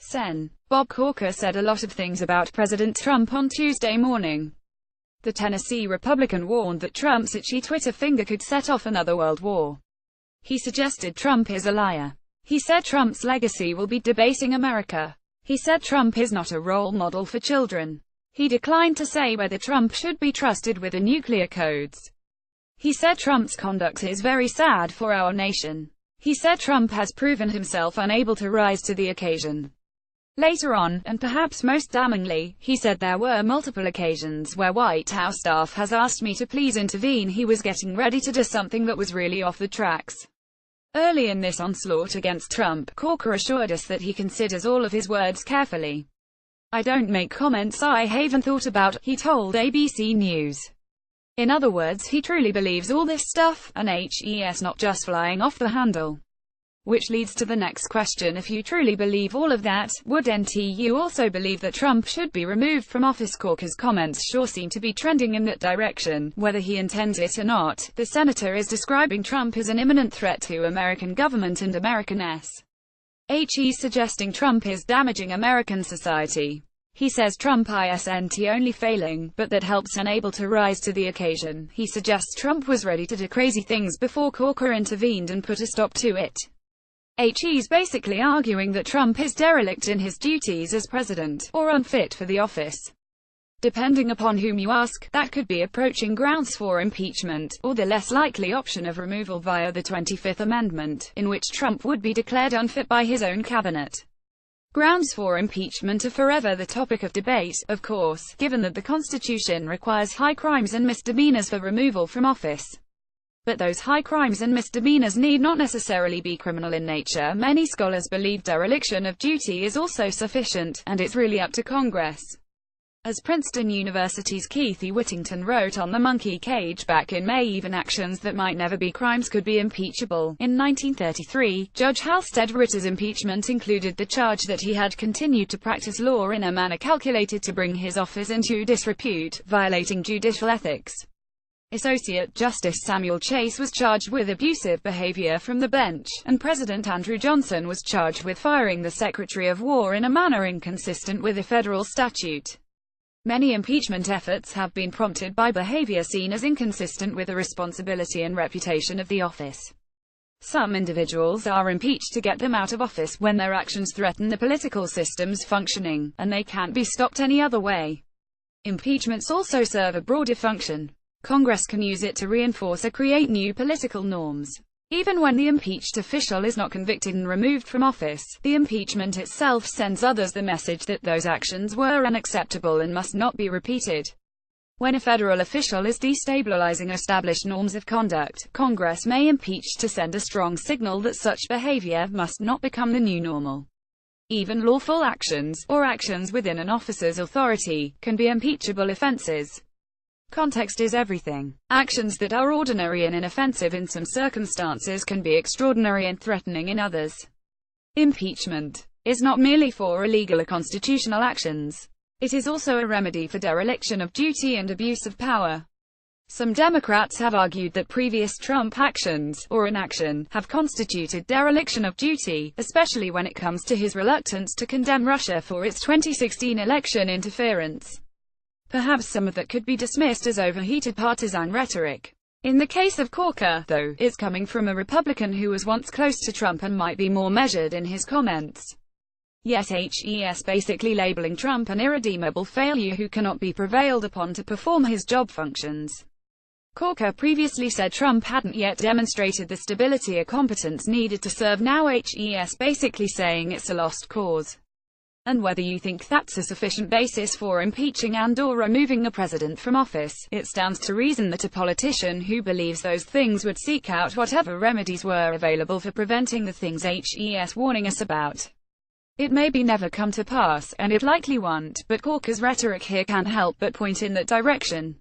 Sen. Bob Corker said a lot of things about President Trump on Tuesday morning. The Tennessee Republican warned that Trump's itchy Twitter finger could set off another world war. He suggested Trump is a liar. He said Trump's legacy will be debasing America. He said Trump is not a role model for children. He declined to say whether Trump should be trusted with the nuclear codes. He said Trump's conduct is very sad for our nation. He said Trump has proven himself unable to rise to the occasion. Later on, and perhaps most damningly, he said there were multiple occasions where White House staff has asked me to please intervene. He was getting ready to do something that was really off the tracks. Early in this onslaught against Trump, Corker assured us that he considers all of his words carefully. I don't make comments I haven't thought about, he told ABC News. In other words, he truly believes all this stuff, and he's not just flying off the handle. Which leads to the next question: if you truly believe all of that, wouldn't you also believe that Trump should be removed from office? Corker's comments sure seem to be trending in that direction, whether he intends it or not. The senator is describing Trump as an imminent threat to American government and Americans. He's suggesting Trump is damaging American society. He says Trump isn't only failing, but that helps unable to rise to the occasion. He suggests Trump was ready to do crazy things before Corker intervened and put a stop to it. He's basically arguing that Trump is derelict in his duties as president, or unfit for the office. Depending upon whom you ask, that could be approaching grounds for impeachment, or the less likely option of removal via the 25th Amendment, in which Trump would be declared unfit by his own cabinet. Grounds for impeachment are forever the topic of debate, of course, given that the Constitution requires high crimes and misdemeanors for removal from office. But those high crimes and misdemeanors need not necessarily be criminal in nature. Many scholars believe dereliction of duty is also sufficient, and it's really up to Congress. As Princeton University's Keith E. Whittington wrote on the monkey cage back in May, even actions that might never be crimes could be impeachable. In 1933, Judge Halstead Ritter's impeachment included the charge that he had continued to practice law in a manner calculated to bring his office into disrepute, violating judicial ethics. Associate Justice Samuel Chase was charged with abusive behavior from the bench, and President Andrew Johnson was charged with firing the Secretary of War in a manner inconsistent with a federal statute. Many impeachment efforts have been prompted by behavior seen as inconsistent with the responsibility and reputation of the office. Some individuals are impeached to get them out of office when their actions threaten the political system's functioning, and they can't be stopped any other way. Impeachments also serve a broader function. Congress can use it to reinforce or create new political norms. Even when the impeached official is not convicted and removed from office, the impeachment itself sends others the message that those actions were unacceptable and must not be repeated. When a federal official is destabilizing established norms of conduct, Congress may impeach to send a strong signal that such behavior must not become the new normal. Even lawful actions, or actions within an officer's authority, can be impeachable offenses. Context is everything. Actions that are ordinary and inoffensive in some circumstances can be extraordinary and threatening in others. Impeachment is not merely for illegal or constitutional actions. It is also a remedy for dereliction of duty and abuse of power. Some Democrats have argued that previous Trump actions, or inaction, have constituted dereliction of duty, especially when it comes to his reluctance to condemn Russia for its 2016 election interference. Perhaps some of that could be dismissed as overheated partisan rhetoric. In the case of Corker, though, it's coming from a Republican who was once close to Trump and might be more measured in his comments. Yet he's basically labeling Trump an irredeemable failure who cannot be prevailed upon to perform his job functions. Corker previously said Trump hadn't yet demonstrated the stability or competence needed to serve. Now he's basically saying it's a lost cause. And whether you think that's a sufficient basis for impeaching and/or removing a president from office, it stands to reason that a politician who believes those things would seek out whatever remedies were available for preventing the things he's warning us about. It may be never come to pass, and it likely won't, but Corker's rhetoric here can't help but point in that direction.